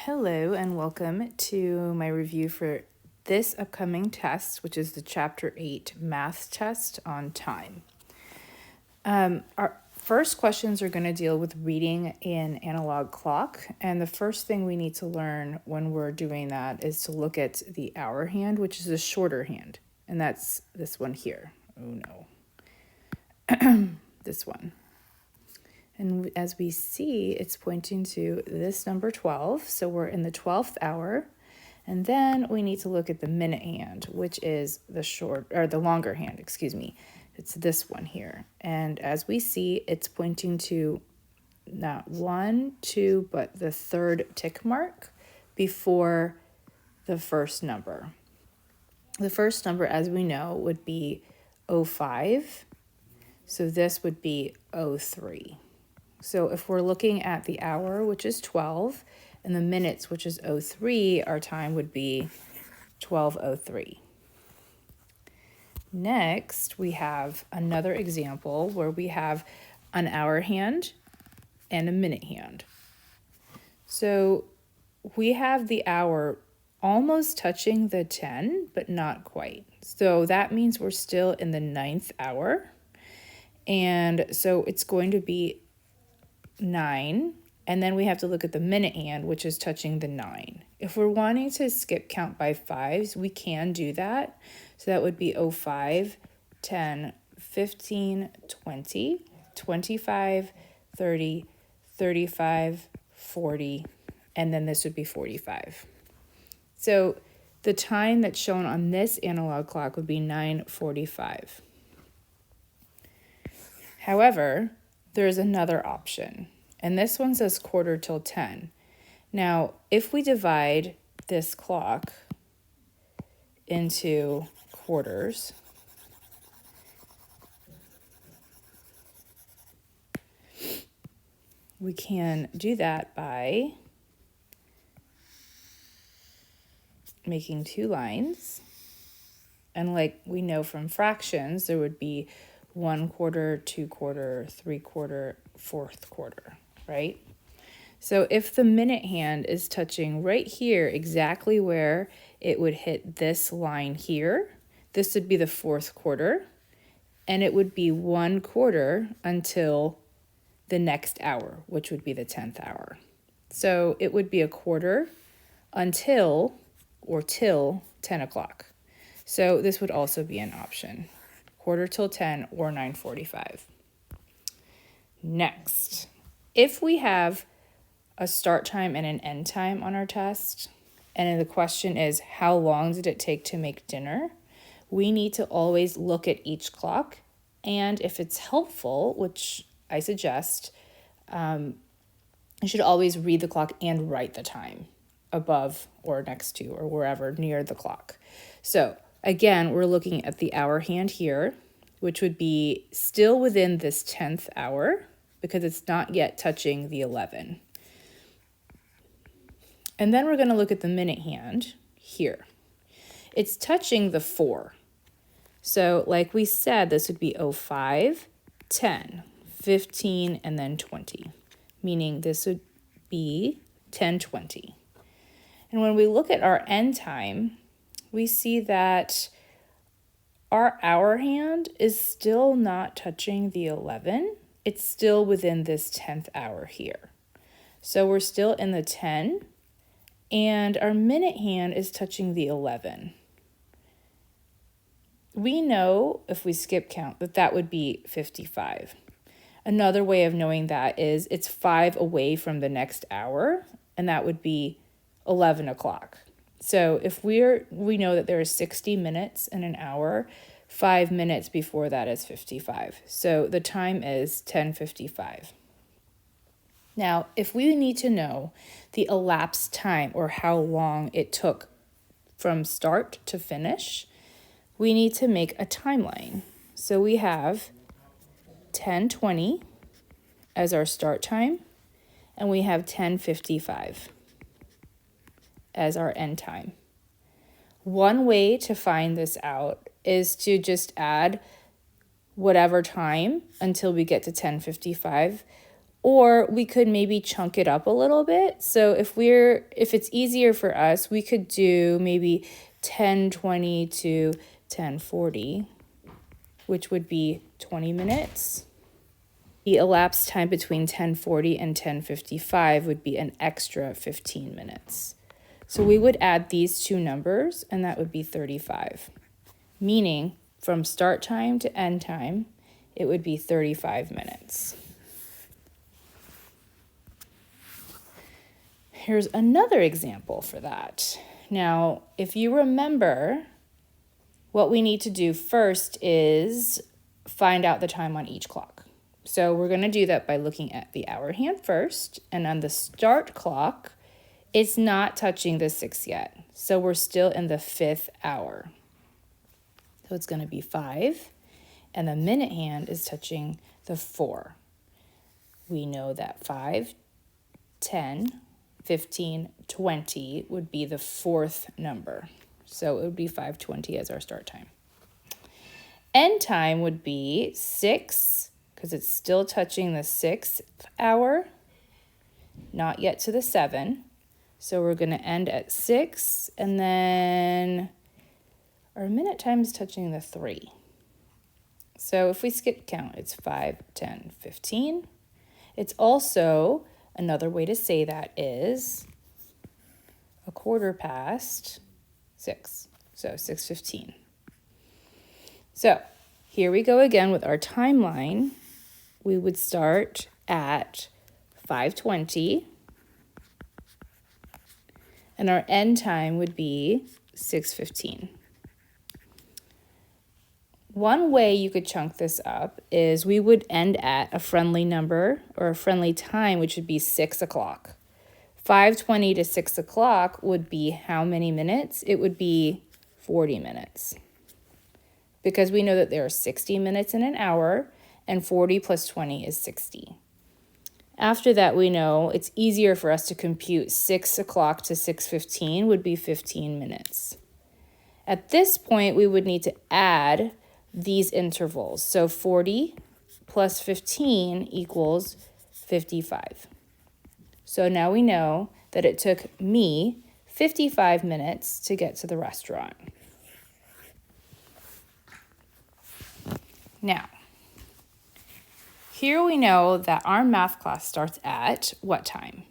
Hello and welcome to my review for this upcoming test, which is the Chapter 8 Math Test on Time. Our first questions are going to deal with reading an analog clock, and the first thing we need to learn when we're doing that is to look at the hour hand, which is the shorter hand, and that's this one here. Oh no, this one. And as we see, it's pointing to this number 12. So we're in the 12th hour. And then we need to look at the minute hand, which is the longer hand, excuse me. It's this one here. And as we see, it's pointing to not 1, 2, but the third tick mark before the first number. The first number, as we know, would be 05. So this would be 03. So if we're looking at the hour, which is 12, and the minutes, which is 03, our time would be 12:03. Next, we have another example where we have an hour hand and a minute hand. So we have the hour almost touching the 10, but not quite. So that means we're still in the 9th hour. And so it's going to be 9, and then we have to look at the minute hand, which is touching the 9. If we're wanting to skip count by 5s, we can do that. So that would be 05, 10, 15, 20, 25, 30, 35, 40, and then this would be 45. So the time that's shown on this analog clock would be 9:45. However, there's another option, and this one says quarter till 10. Now, if we divide this clock into quarters, we can do that by making two lines. And like we know from fractions, there would be 1 quarter, 2 quarter, 3 quarter, 4th quarter, right? So if the minute hand is touching right here, exactly where it would hit this line here, this would be the 4th quarter, and it would be 1 quarter until the next hour, which would be the 10th hour. So it would be a quarter until or till 10 o'clock. So this would also be an option. Quarter till 10 or 9:45. Next, if we have a start time and an end time on our test, and the question is how long did it take to make dinner, we need to always look at each clock, and if it's helpful, which I suggest, you should always read the clock and write the time above or next to or wherever near the clock. So again, we're looking at the hour hand here, which would be still within this 10th hour because it's not yet touching the 11. And then we're going to look at the minute hand here. It's touching the 4. So like we said, this would be 05, 10, 15, and then 20, meaning this would be 10:20. And when we look at our end time, we see that our hour hand is still not touching the 11. It's still within this 10th hour here. So we're still in the 10, and our minute hand is touching the 11. We know if we skip count that would be 55. Another way of knowing that is it's 5 away from the next hour, and that would be 11 o'clock. So if we know that there are 60 minutes in an hour, 5 minutes before that is 55. So the time is 10:55. Now, if we need to know the elapsed time or how long it took from start to finish, we need to make a timeline. So we have 10:20 as our start time, and we have 10:55 as our end time. One way to find this out is to just add whatever time until we get to 10:55, Or we could maybe chunk it up a little bit. So if it's easier for us, we could do maybe 10:20 to 10:40, which would be 20 minutes. The elapsed time between 10:40 and 10:55 would be an extra 15 minutes. So we would add these two numbers, and that would be 35. Meaning, from start time to end time, it would be 35 minutes. Here's another example for that. Now, if you remember, what we need to do first is find out the time on each clock. So we're going to do that by looking at the hour hand first. And on the start clock, it's not touching the 6 yet. So we're still in the 5th hour. So it's going to be 5. And the minute hand is touching the 4. We know that 5, 10, 15, 20 would be the 4th number. So it would be 5:20 as our start time. End time would be 6, because it's still touching the 6th hour, not yet to the 7. So we're going to end at 6, and then our minute time is touching the 3. So if we skip count, it's 5, 10, 15. It's also, another way to say that is a quarter past 6. So 6:15. So here we go again with our timeline. We would start at 5:20. And our end time would be 6:15. One way you could chunk this up is we would end at a friendly number or a friendly time, which would be 6 o'clock. 5:20 to 6 o'clock would be how many minutes? It would be 40 minutes. Because we know that there are 60 minutes in an hour, and 40 plus 20 is 60. After that, we know it's easier for us to compute 6 o'clock to 6:15 would be 15 minutes. At this point, we would need to add these intervals. So 40 plus 15 equals 55. So now we know that it took me 55 minutes to get to the restaurant. Now, here we know that our math class starts at what time?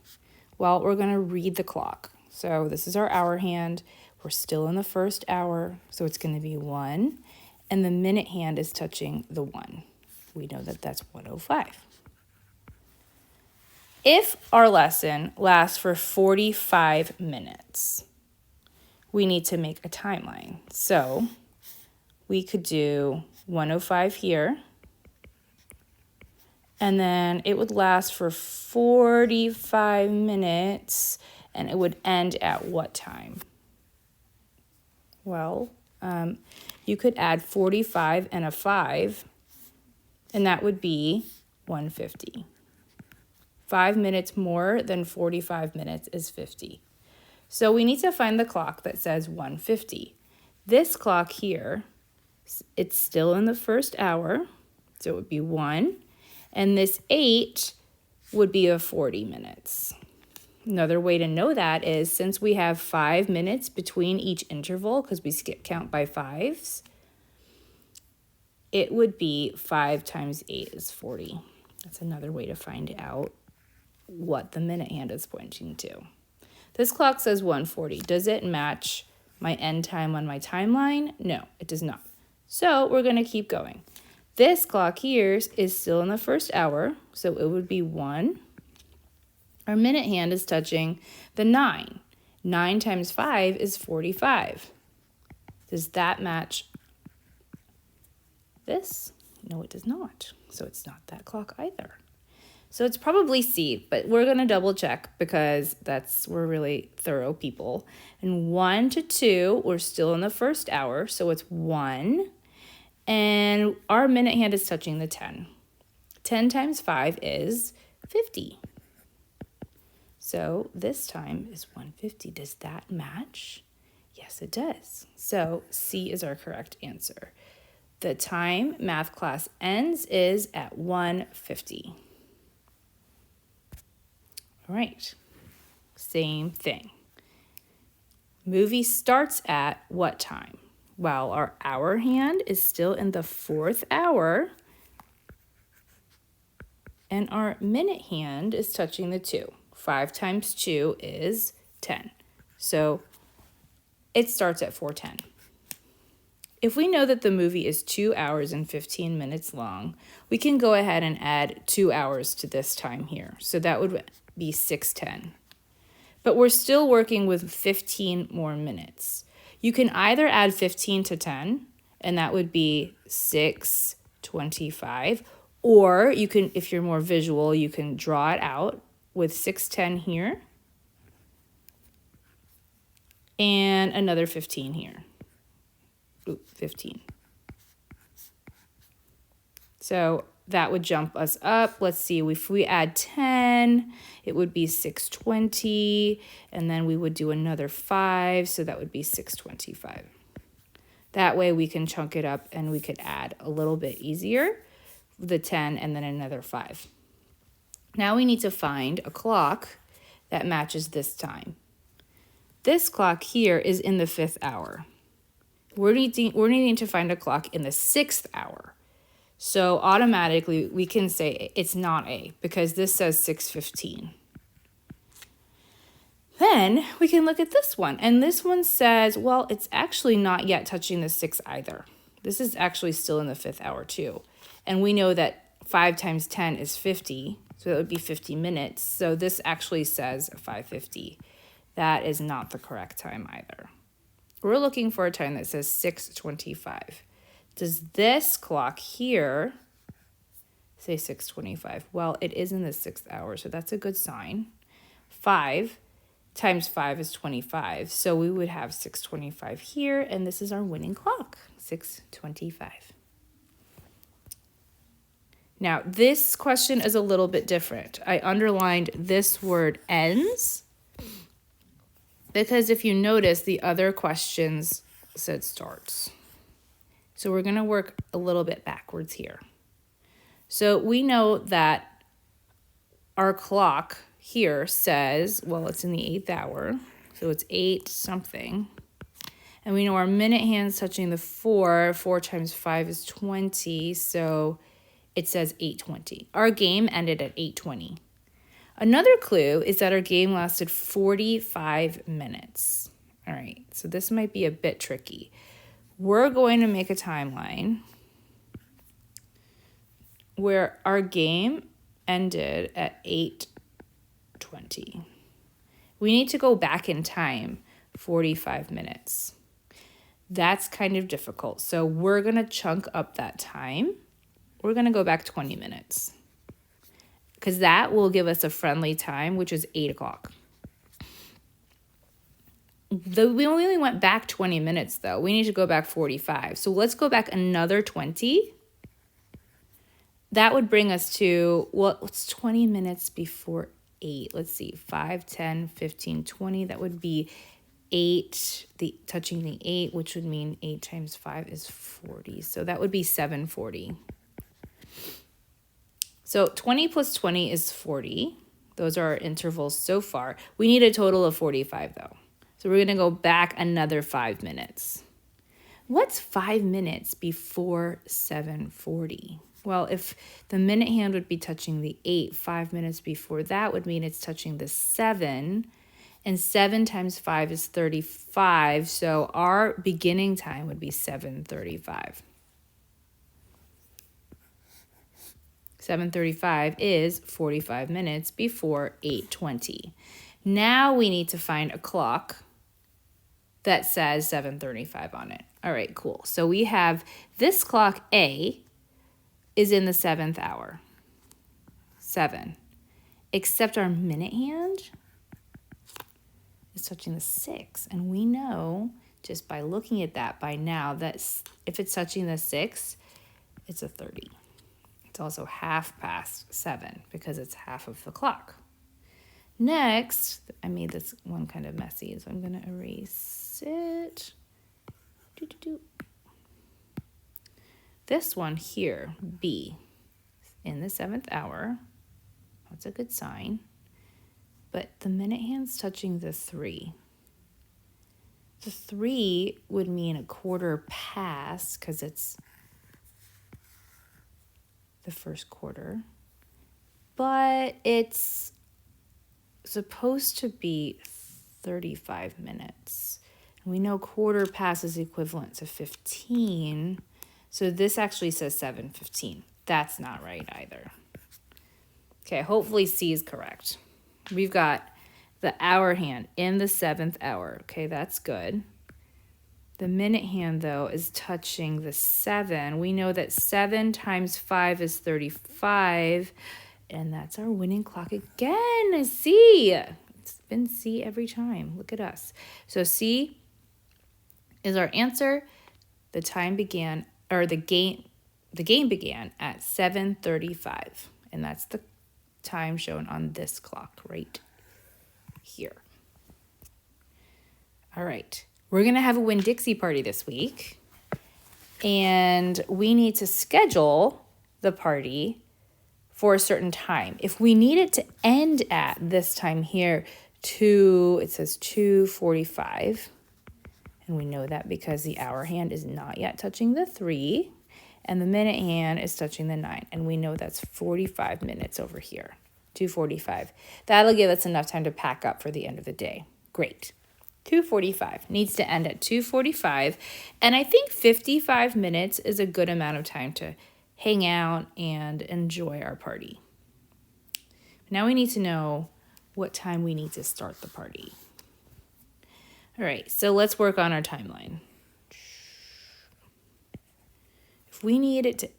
Well, we're going to read the clock. So this is our hour hand. We're still in the 1st hour, so it's going to be 1. And the minute hand is touching the 1. We know that that's 1:05. If our lesson lasts for 45 minutes, we need to make a timeline. So we could do 1:05 here, and then it would last for 45 minutes, and it would end at what time? Well, you could add 45 and a 5, and that would be 1:50. 5 minutes more than 45 minutes is 50. So we need to find the clock that says 1:50. This clock here, it's still in the 1st hour, so it would be 1. And this 8 would be a 40 minutes. Another way to know that is since we have 5 minutes between each interval, because we skip count by 5s, it would be 5 times 8 is 40. That's another way to find out what the minute hand is pointing to. This clock says 1:40. Does it match my end time on my timeline? No, it does not. So we're going to keep going. This clock here is still in the 1st hour, so it would be 1. Our minute hand is touching the 9. 9 times 5 is 45. Does that match this? No, it does not. So it's not that clock either. So it's probably C, but we're going to double check because we're really thorough people. And 1 to 2, we're still in the 1st hour, so it's 1. And our minute hand is touching the 10. 10 times 5 is 50. So this time is 1:50. Does that match? Yes, it does. So C is our correct answer. The time math class ends is at 1:50. All right, same thing. Movie starts at what time? Well, our hour hand is still in the 4th hour, and our minute hand is touching the 2. 5 times 2 is 10. So it starts at 4:10. If we know that the movie is 2 hours and 15 minutes long, we can go ahead and add 2 hours to this time here. So that would be 6:10. But we're still working with 15 more minutes. You can either add 15 to 10, and that would be 6:25, or you can, if you're more visual, you can draw it out with 6:10 here and another 15 here. 15. So that would jump us up. Let's see, if we add 10, it would be 6:20, and then we would do another 5, so that would be 6:25. That way we can chunk it up and we could add a little bit easier, the 10 and then another 5. Now we need to find a clock that matches this time. This clock here is in the 5th hour. We're needing to find a clock in the 6th hour. So automatically we can say it's not A because this says 6:15. Then we can look at this one, and this one says, well, it's actually not yet touching the 6 either. This is actually still in the 5th hour too. And we know that 5 times 10 is 50, so that would be 50 minutes. So this actually says 5:50. That is not the correct time either. We're looking for a time that says 6:25. Does this clock here say 6:25? Well, it is in the 6th hour, so that's a good sign. 5 times 5 is 25, so we would have 6:25 here, and this is our winning clock, 6:25. Now, this question is a little bit different. I underlined this word ends, because if you notice, the other questions said starts. So we're going to work a little bit backwards here. So we know that our clock here says, well, it's in the 8th hour. So it's 8 something. And we know our minute hand's touching the 4. 4 times 5 is 20. So it says 8:20. Our game ended at 8:20. Another clue is that our game lasted 45 minutes. All right, so this might be a bit tricky. We're going to make a timeline where our game ended at 8:20. We need to go back in time 45 minutes. That's kind of difficult. So we're going to chunk up that time. We're going to go back 20 minutes. Because that will give us a friendly time, which is 8 o'clock. We only went back 20 minutes, though. We need to go back 45. So let's go back another 20. That would bring us to, well, it's 20 minutes before 8. Let's see, 5, 10, 15, 20. That would be 8, touching the 8, which would mean 8 times 5 is 40. So that would be 7:40. So 20 plus 20 is 40. Those are our intervals so far. We need a total of 45 though. So we're gonna go back another 5 minutes. What's 5 minutes before 7:40? Well, if the minute hand would be touching the 8, 5 minutes before that would mean it's touching the 7. And 7 times 5 is 35. So our beginning time would be 7:35. 7:35 is 45 minutes before 8:20. Now we need to find a clock that says 7:35 on it. All right, cool. So we have this clock A is in the 7th hour. 7. Except our minute hand is touching the 6. And we know just by looking at that by now that if it's touching the 6, it's a 30. It's also 7:30 because it's half of the clock. Next, I made this one kind of messy, so I'm going to erase it. This one here, B, in the 7th hour. That's a good sign. but the minute hand's touching the 3. The 3 would mean a quarter past because it's the first quarter, but it's supposed to be 35 minutes. And we know quarter past is equivalent to 15, so this actually says 7:15. That's not right either. Okay, hopefully C is correct. We've got the hour hand in the 7th hour. Okay, that's good. The minute hand, though, is touching the 7. We know that 7 times 5 is 35, and that's our winning clock again. C. It's been C every time. Look at us. So C is our answer. The time began, or the game began at 7:35, and that's the time shown on this clock right here. All right. We're going to have a Winn-Dixie party this week, and we need to schedule the party for a certain time. If we need it to end at this time here, it says 2:45, and we know that because the hour hand is not yet touching the 3, and the minute hand is touching the 9, and we know that's 45 minutes over here, 2:45. That'll give us enough time to pack up for the end of the day. Great. 2:45 needs to end at 2:45, and I think 55 minutes is a good amount of time to hang out and enjoy our party. Now we need to know what time we need to start the party. All right, so let's work on our timeline. If we need it to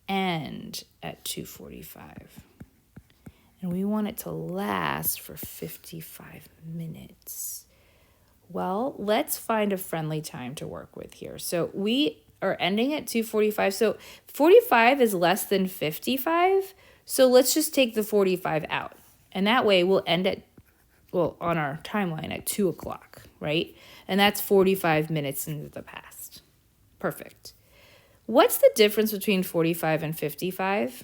end at 2:45 and we want it to last for 55 minutes, well, let's find a friendly time to work with here. So we are ending at 2:45. So 45 is less than 55. So let's just take the 45 out. And that way we'll end on our timeline at 2 o'clock, right? And that's 45 minutes into the past. Perfect. What's the difference between 45 and 55?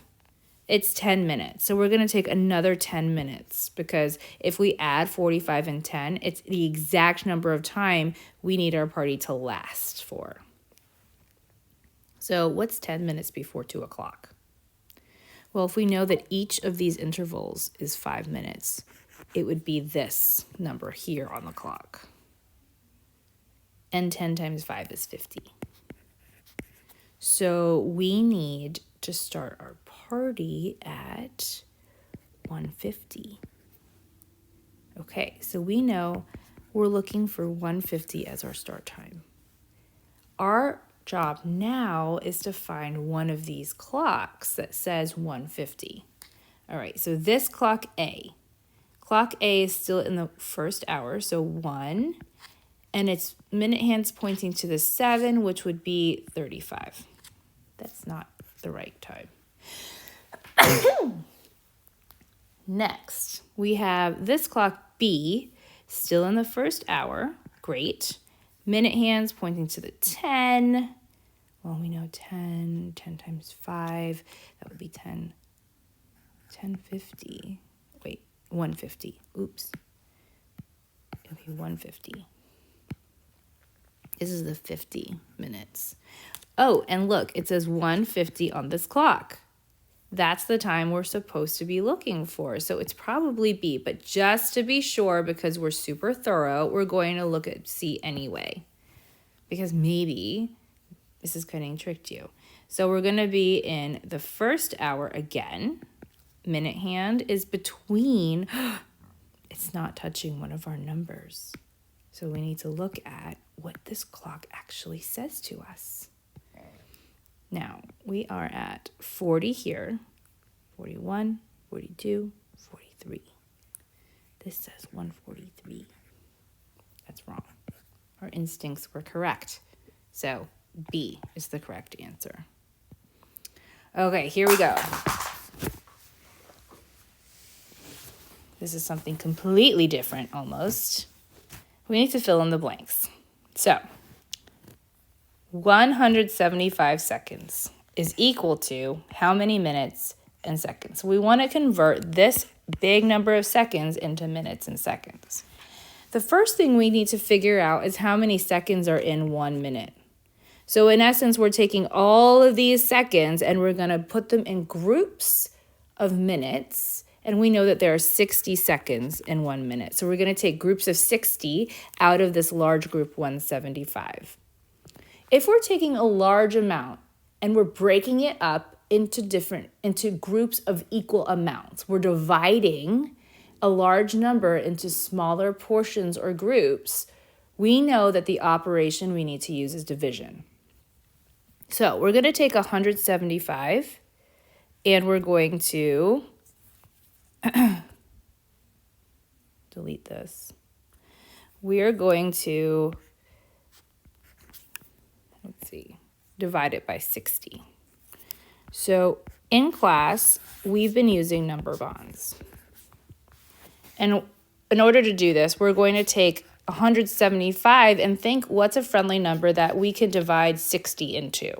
It's 10 minutes. So we're going to take another 10 minutes because if we add 45 and 10, it's the exact number of time we need our party to last for. So what's 10 minutes before 2 o'clock? Well, if we know that each of these intervals is 5 minutes, it would be this number here on the clock. And 10 times 5 is 50. So we need to start our party at 1:50. Okay, so we know we're looking for 1:50 as our start time. Our job now is to find one of these clocks that says 1:50. All right, so this clock A is still in the first hour, so 1, and its minute hand's pointing to the 7, which would be 35. That's not the right time. Next, we have this clock B, still in the first hour. Great. Minute hands pointing to the 10. Well, we know 10 times 5, that would be 10:50. Wait, 1:50. Oops. It would be 1:50. This is the 50 minutes. Oh, and look, it says 1:50 on this clock. That's the time we're supposed to be looking for. So it's probably B, but just to be sure, because we're super thorough, we're going to look at C anyway. Because maybe Mrs. Cunning tricked you. So we're going to be in the first hour again. Minute hand is between, it's not touching one of our numbers. So we need to look at what this clock actually says to us. Now, we are at 40 here, 41, 42, 43. This says 1:43. That's wrong. Our instincts were correct. So B is the correct answer. Okay, here we go. This is something completely different almost. We need to fill in the blanks. So 175 seconds is equal to how many minutes and seconds? We want to convert this big number of seconds into minutes and seconds. The first thing we need to figure out is how many seconds are in 1 minute. So in essence, we're taking all of these seconds and we're going to put them in groups of minutes. And we know that there are 60 seconds in 1 minute. So we're going to take groups of 60 out of this large group 175. If we're taking a large amount and we're breaking it up into groups of equal amounts, we're dividing a large number into smaller portions or groups, we know that the operation we need to use is division. So we're going to take 175 and we're going to delete this. We are going to, divide it by 60. So in class, we've been using number bonds. And in order to do this, we're going to take 175 and think, what's a friendly number that we can divide 60 into?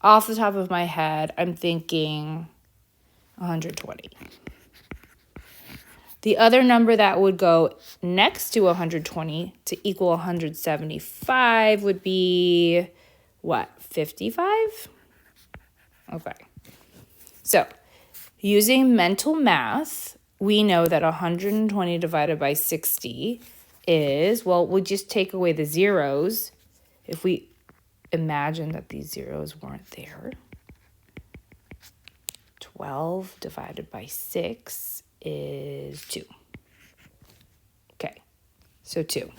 Off the top of my head, I'm thinking 120. The other number that would go next to 120 to equal 175 would be, what, 55? Okay. So, using mental math, we know that 120 divided by 60 is, well, we'll just take away the zeros. If we imagine that these zeros weren't there, 12 divided by 6 is 2. Okay, so 2.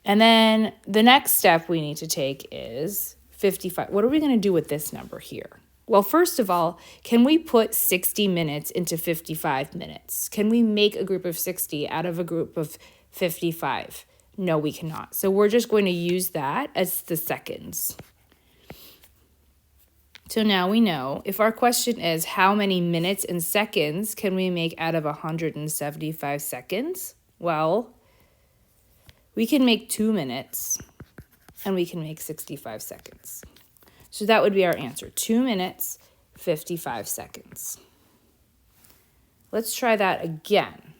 And then the next step we need to take is 55. What are we going to do with this number here? Well, first of all, can we put 60 minutes into 55 minutes? Can we make a group of 60 out of a group of 55? No, we cannot. So we're just going to use that as the seconds. So now we know if our question is how many minutes and seconds can we make out of 175 seconds? Well, we can make 2 minutes and we can make 65 seconds. So that would be our answer, 2 minutes, 55 seconds. Let's try that again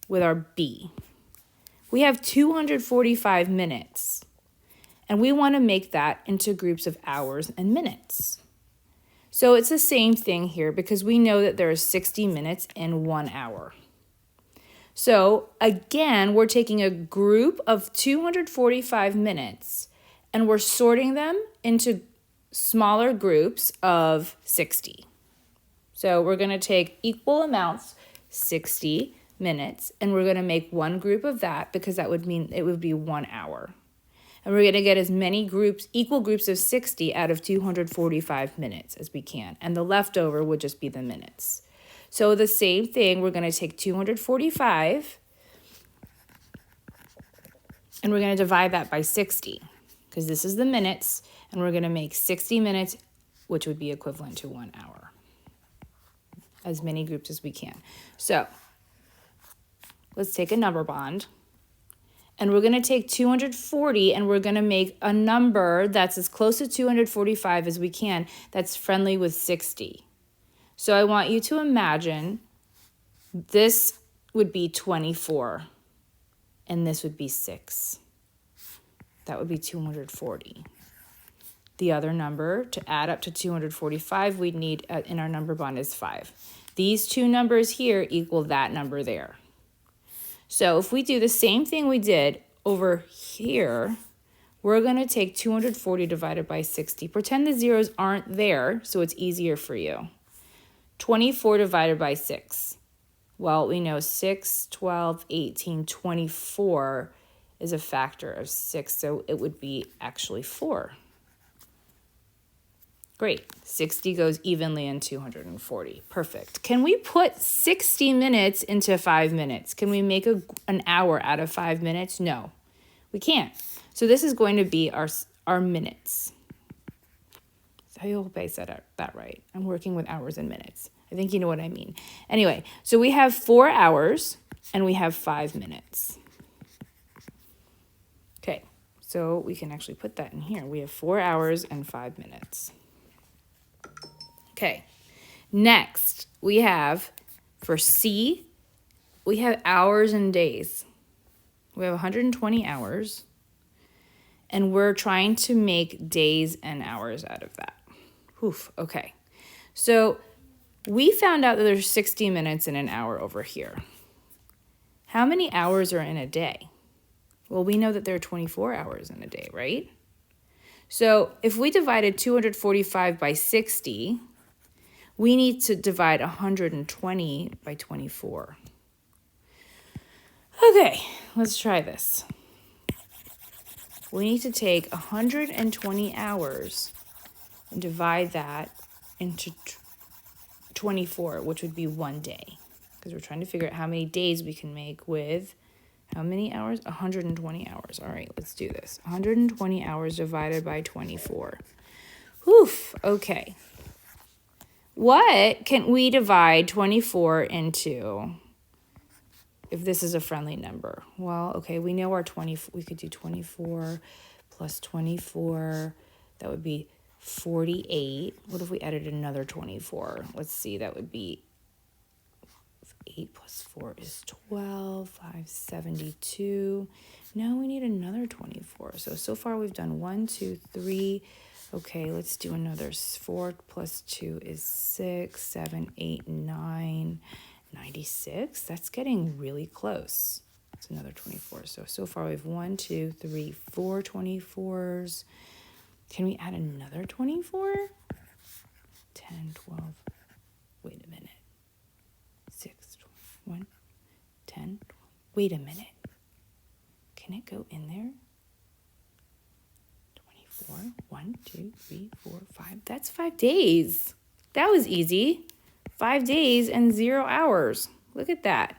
with our B. We have 245 minutes and we want to make that into groups of hours and minutes. So it's the same thing here because we know that there are 60 minutes in 1 hour. So again, we're taking a group of 245 minutes and we're sorting them into smaller groups of 60. So we're going to take equal amounts, 60 minutes, and we're going to make one group of that because that would mean it would be 1 hour. And we're going to get as many groups, equal groups of 60 out of 245 minutes as we can. And the leftover would just be the minutes. So the same thing, we're going to take 245 and we're going to divide that by 60 because this is the minutes. And we're going to make 60 minutes, which would be equivalent to 1 hour. As many groups as we can. So let's take a number bond. And we're going to take 240 and we're going to make a number that's as close to 245 as we can that's friendly with 60. So I want you to imagine this would be 24 and this would be 6. That would be 240. The other number to add up to 245 we'd need in our number bond is 5. These two numbers here equal that number there. So if we do the same thing we did over here, we're going to take 240 divided by 60. Pretend the zeros aren't there so it's easier for you. 24 divided by 6. Well, we know 6, 12, 18, 24 is a factor of 6, so it would be actually 4. Great. 60 goes evenly in 240. Perfect. Can we put 60 minutes into 5 minutes? Can we make an hour out of 5 minutes? No, we can't. So this is going to be our minutes. I hope I said that right. I'm working with hours and minutes. I think you know what I mean. Anyway, so we have 4 hours and we have 5 minutes. Okay, so we can actually put that in here. We have 4 hours and 5 minutes. Okay, next we have For C, we have hours and days. We have 120 hours, and we're trying to make days and hours out of that. Oof, okay. So we found out that there's 60 minutes in an hour over here. How many hours are in a day? Well, we know that there are 24 hours in a day, right? So if we divided 245 by 60, we need to divide 120 by 24. Okay, let's try this. We need to take 120 hours and divide that into 24, which would be 1 day. Because we're trying to figure out how many days we can make with how many hours? 120 hours. All right, let's do this. 120 hours divided by 24. Oof, okay. What can we divide 24 into if this is a friendly number? Well, okay, we know our 20, we could do 24 plus 24. That would be 48. What if we added another 24? Let's see, that would be 8 plus 4 is 12, 5, 72. Now we need another 24. So far we've done 1, 2, 3. Okay, let's do another. 4 plus 2 is 6, 7, 8, 9, 96. That's getting really close. It's another 24. So far we have 1, 2, 3, 4 24s. Can we add another 24? 10, 12. Wait a minute. 6, 1, 10, 12. Wait a minute. Can it go in there? 24. 1, 2, 3, 4, 5. That's 5 days. That was easy. 5 days and 0 hours. Look at that.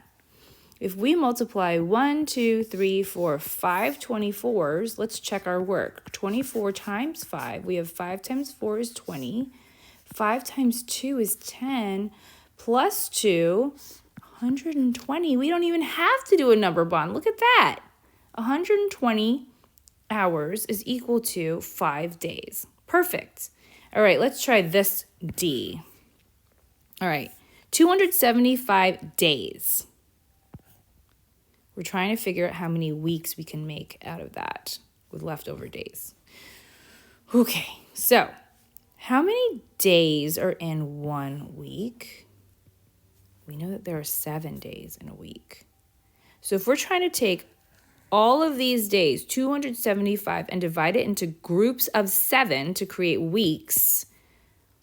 If we multiply 1, 2, 3, 4, 5 24s, let's check our work. 24 times 5. We have 5 times 4 is 20. 5 times 2 is 10. Plus 2, 120. We don't even have to do a number bond. Look at that. 120 hours is equal to 5 days. Perfect. All right, let's try this D. All right, 275 days. We're trying to figure out how many weeks we can make out of that with leftover days. Okay, so how many days are in 1 week? We know that there are 7 days in a week. So if we're trying to take all of these days, 275, and divide it into groups of 7 to create weeks,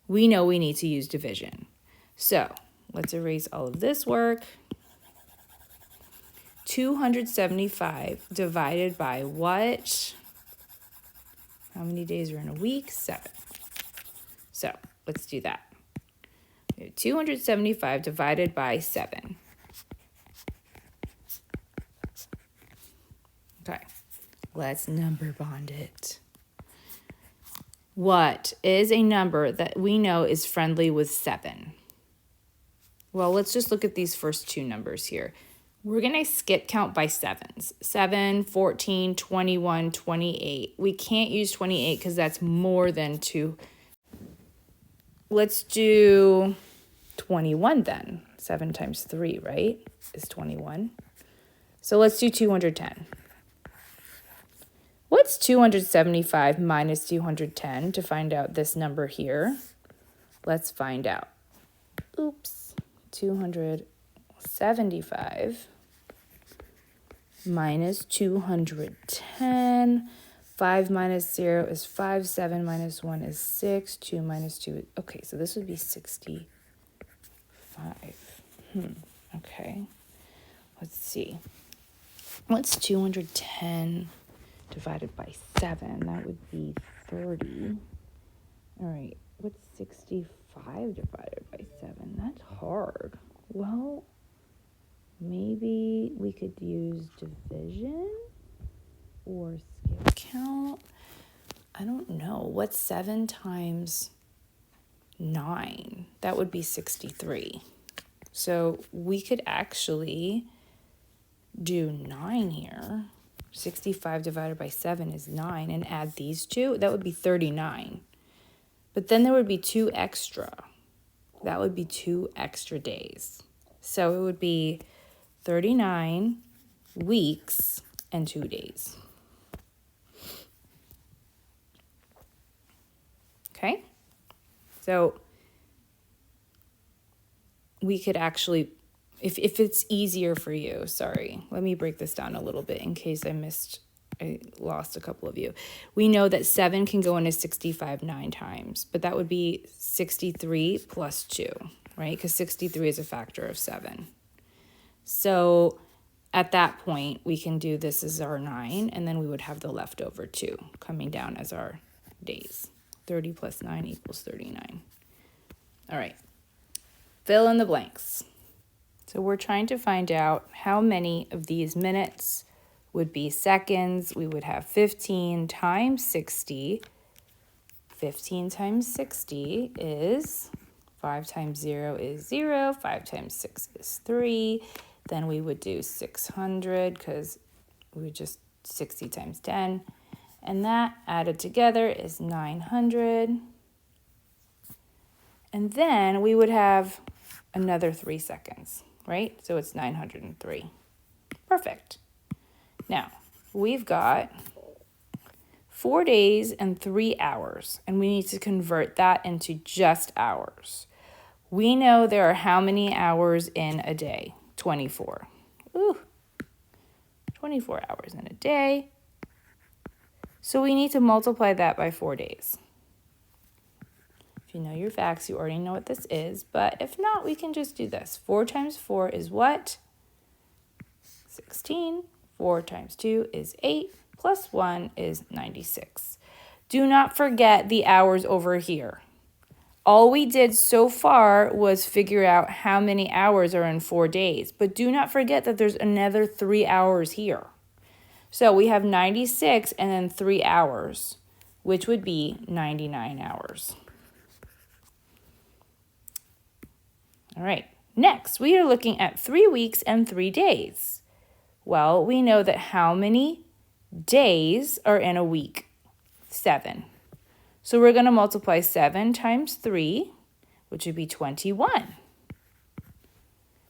we know we need to use division. So let's erase all of this work. 275 divided by what? How many days are in a week? 7. So let's do that. 275 divided by 7. Okay, let's number bond it. What is a number that we know is friendly with 7? Well, let's just look at these first 2 numbers here. We're going to skip count by 7s. 7, 14, 21, 28. We can't use 28 because that's more than 2. Let's do 21 then. 7 times 3, right, is 21. So let's do 210. What's 275 minus 210 to find out this number here? Let's find out. Oops. 275 minus 210. 5 minus 0 is 5. 7 minus 1 is 6. 2 minus 2. Okay, so this would be 65. Okay. Let's see. What's 210 divided by 7? That would be 30. All right. What's 65 divided by 7? That's hard. Well, maybe we could use division or skip count. I don't know. What's 7 times 9? That would be 63. So we could actually do 9 here. 65 divided by 7 is 9, and add these 2. That would be 39. But then there would be 2 extra. That would be 2 extra days. So it would be 39 weeks and 2 days. Okay? So we could actually, if it's easier for you, sorry, let me break this down a little bit in case I lost a couple of you. We know that 7 can go into 65 9 times, but that would be 63 plus 2, right? Because 63 is a factor of 7. So at that point, we can do this as our 9, and then we would have the leftover 2 coming down as our days. 30 plus 9 equals 39. All right. Fill in the blanks. So we're trying to find out how many of these minutes would be seconds. We would have 15 times 60. 15 times 60 is 5 times 0 is 0. 5 times 6 is 3. Then we would do 600 because we would just 60 times 10. And that added together is 900. And then we would have another 3 seconds, right? So it's 903. Perfect. Now, we've got 4 days and 3 hours, and we need to convert that into just hours. We know there are how many hours in a day? 24. 24 hours in a day. So we need to multiply that by 4 days. If you know your facts, you already know what this is, but if not, we can just do this. 4 times 4 is what? 16. 4 times 2 is 8, plus 1 is 96. Do not forget the hours over here. All we did so far was figure out how many hours are in 4 days, but do not forget that there's another 3 hours here. So we have 96 and then 3 hours, which would be 99 hours. All right, next we are looking at 3 weeks and 3 days. Well, we know that how many days are in a week? 7. So we're going to multiply 7 times 3, which would be 21.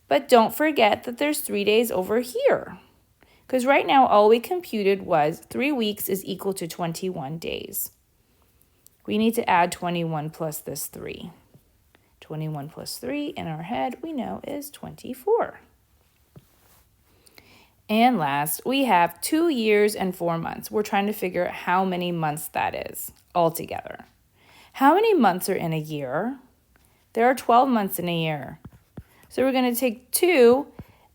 But don't forget that there's 3 days over here. Because right now all we computed was 3 weeks is equal to 21 days. We need to add 21 plus this 3. 21 plus 3 in our head we know is 24. And last, we have 2 years and 4 months. We're trying to figure out how many months that is altogether. How many months are in a year? There are 12 months in a year. So we're going to take 2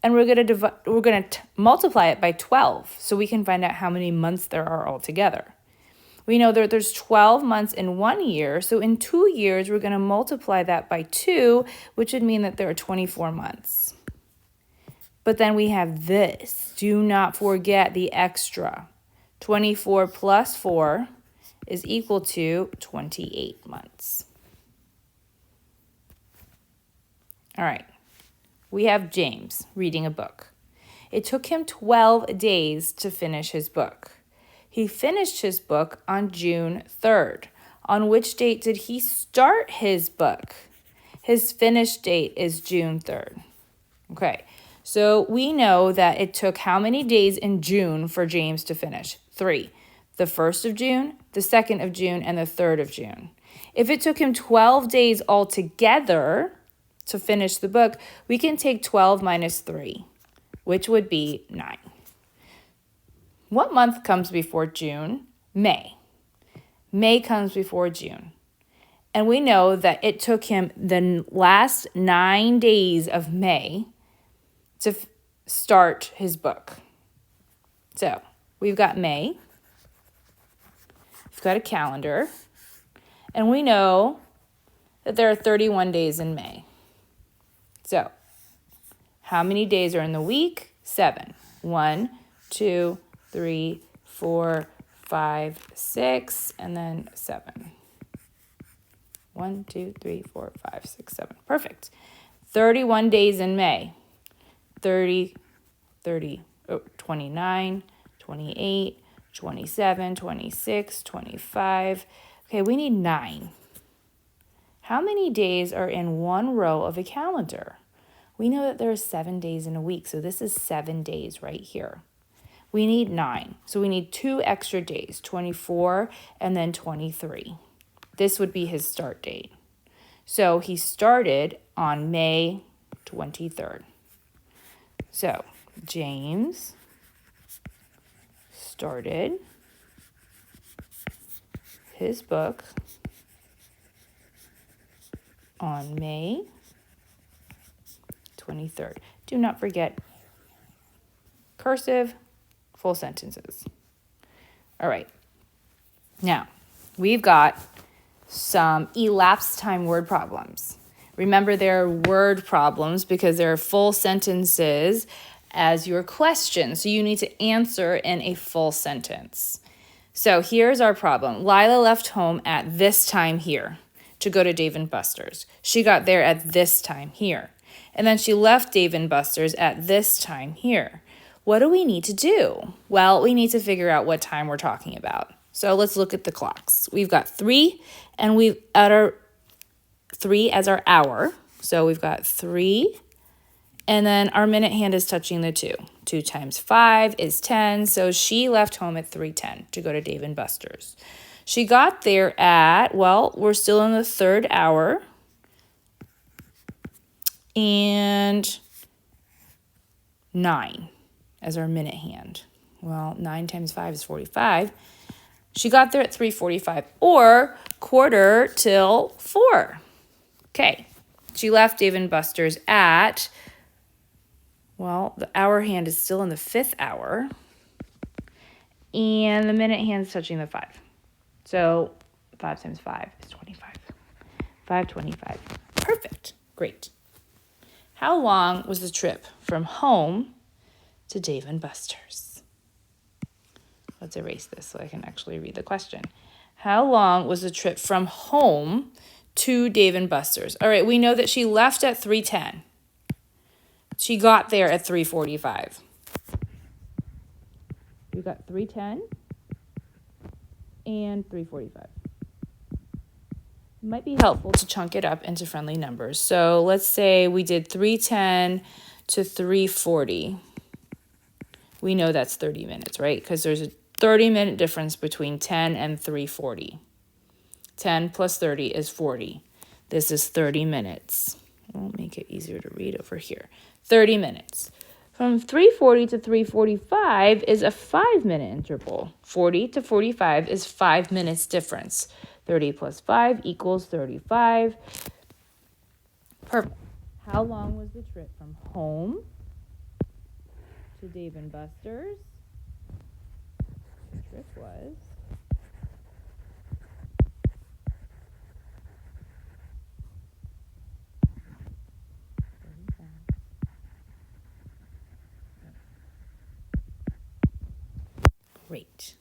and we're going to multiply it by 12 so we can find out how many months there are altogether. We know that there's 12 months in 1 year, so in 2 years we're going to multiply that by 2, which would mean that there are 24 months. But then we have this. Do not forget the extra. 24 plus 4 is equal to 28 months. All right. We have James reading a book. It took him 12 days to finish his book. He finished his book on June 3rd. On which date did he start his book? His finish date is June 3rd. Okay. So we know that it took how many days in June for James to finish? 3. The 1st of June, the 2nd of June, and the 3rd of June. If it took him 12 days altogether to finish the book, we can take 12 minus 3, which would be 9. What month comes before June? May. May comes before June. And we know that it took him the last 9 days of May to start his book. So we've got May, we've got a calendar, and we know that there are 31 days in May. So how many days are in the week? 7. 1, 2, 3, 4, 5, 6, and then 7. 1, 2, 3, 4, 5, 6, 7. Perfect. 31 days in May. 29, 28, 27, 26, 25. Okay, we need 9. How many days are in one row of a calendar? We know that there are 7 days in a week, so this is 7 days right here. We need 9, so we need 2 extra days, 24 and then 23. This would be his start date. So he started on May 23rd. So James started his book on May 23rd. Do not forget cursive, full sentences. All right. Now, we've got some elapsed time word problems. Remember, they're word problems because they're full sentences as your question. So you need to answer in a full sentence. So here's our problem. Lila left home at this time here to go to Dave & Buster's. She got there at this time here. And then she left Dave & Buster's at this time here. What do we need to do? Well, we need to figure out what time we're talking about. So let's look at the clocks. We've got 3 and we've at our 3 as our hour. So we've got 3 and then our minute hand is touching the 2. 2 times 5 is 10. So she left home at 3:10 to go to Dave & Buster's. She got there at, well, we're still in the 3rd hour. And 9 as our minute hand. Well, 9 times 5 is 45. She got there at 3:45 or 4:45. Okay. She left Dave & Buster's at, well, the hour hand is still in the 5th hour. And the minute hand's touching the 5. So 5 times 5 is 25. 5:25. Perfect. Great. How long was the trip from home to Dave & Buster's? Let's erase this so I can actually read the question. How long was the trip from home to Dave & Buster's? All right, we know that she left at 3:10. She got there at 3:45. We got 3:10 and 3:45. It might be helpful to chunk it up into friendly numbers. So let's say we did 3:10 to 3:40. We know that's 30 minutes, right? Because there's a 30-minute difference between 10 and 3:40. 10 plus 30 is 40. This is 30 minutes. We'll make it easier to read over here. 30 minutes. From 3:40 to 3:45 is a 5-minute interval. 40 to 45 is 5 minutes difference. 30 plus 5 equals 35. Perfect. How long was the trip from home to Dave & Buster's? The trip was 35. Great.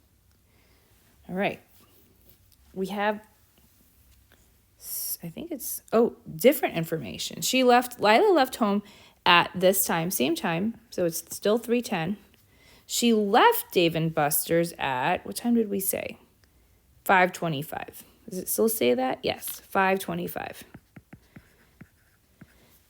All right. We have, I think it's, different information. Lila left home at this time, same time, so it's still 3:10. She left Dave & Buster's at, what time did we say? 5:25. Does it still say that? Yes, 5:25.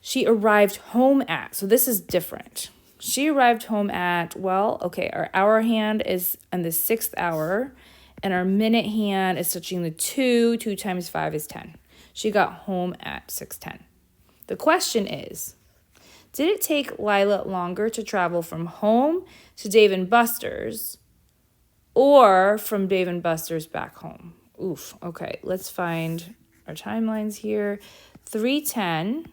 She arrived home at, so this is different. She arrived home at, our hour hand is in the 6th hour, and our minute hand is touching the 2. 2 times 5 is 10. She got home at 6:10. The question is, did it take Lila longer to travel from home to Dave & Buster's or from Dave & Buster's back home? Okay, let's find our timelines here. 3:10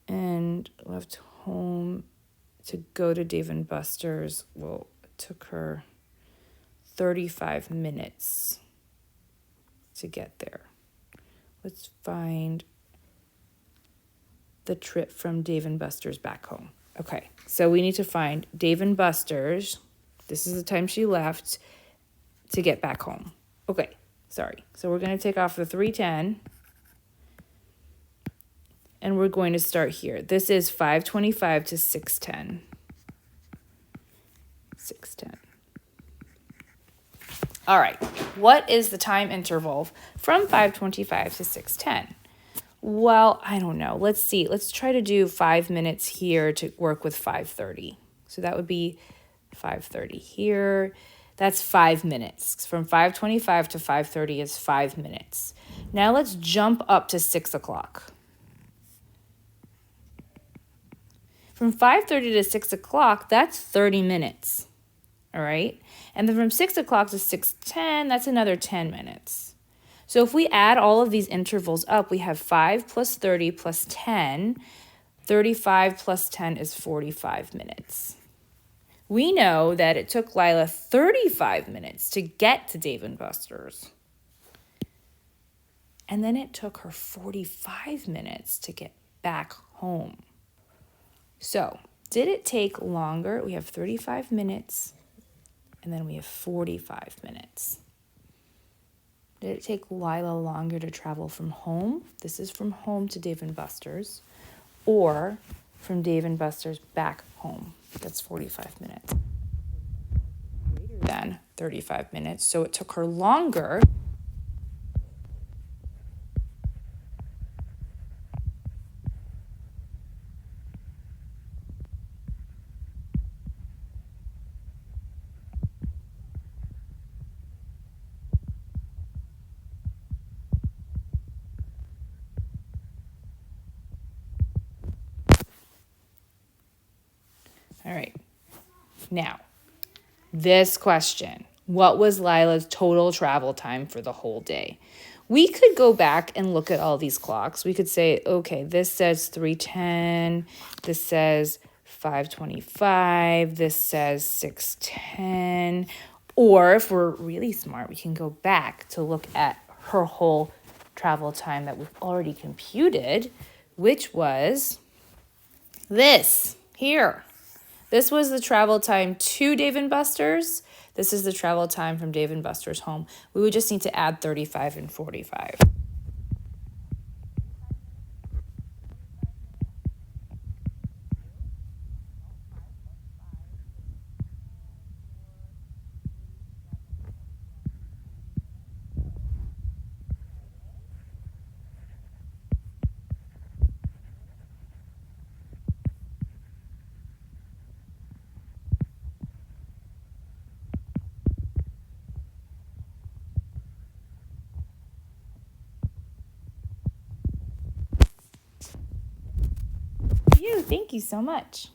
and left home to go to Dave & Buster's. Well, it took her 35 minutes to get there. Let's find the trip from Dave & Buster's back home. Okay, so we need to find Dave & Buster's. This is the time she left to get back home. Okay, sorry. So we're going to take off the 3:10. And we're going to start here. This is 5:25 to 6:10. 6:10. All right. What is the time interval from 5:25 to 6:10? Well, I don't know. Let's see. Let's try to do 5 minutes here to work with 5:30. So that would be 5:30 here. That's 5 minutes. From 5:25 to 5:30 is 5 minutes. Now let's jump up to 6 o'clock. From 5:30 to 6 o'clock, that's 30 minutes. All right. And then from 6 o'clock to 6:10, that's another 10 minutes. So if we add all of these intervals up, we have 5 plus 30 plus 10. 35 plus 10 is 45 minutes. We know that it took Lila 35 minutes to get to Dave & Buster's. And then it took her 45 minutes to get back home. So, did it take longer? We have 35 minutes, and then we have 45 minutes. Did it take Lila longer to travel from home? This is from home to Dave & Buster's, or from Dave & Buster's back home. That's 45 minutes. Greater than 35 minutes, so it took her longer. All right. Now, this question. What was Lila's total travel time for the whole day? We could go back and look at all these clocks. We could say, okay, this says 3:10. This says 5:25. This says 6:10. Or if we're really smart, we can go back to look at her whole travel time that we've already computed, which was this here. This was the travel time to Dave & Buster's. This is the travel time from Dave & Buster's home. We would just need to add 35 and 45. Thank you so much.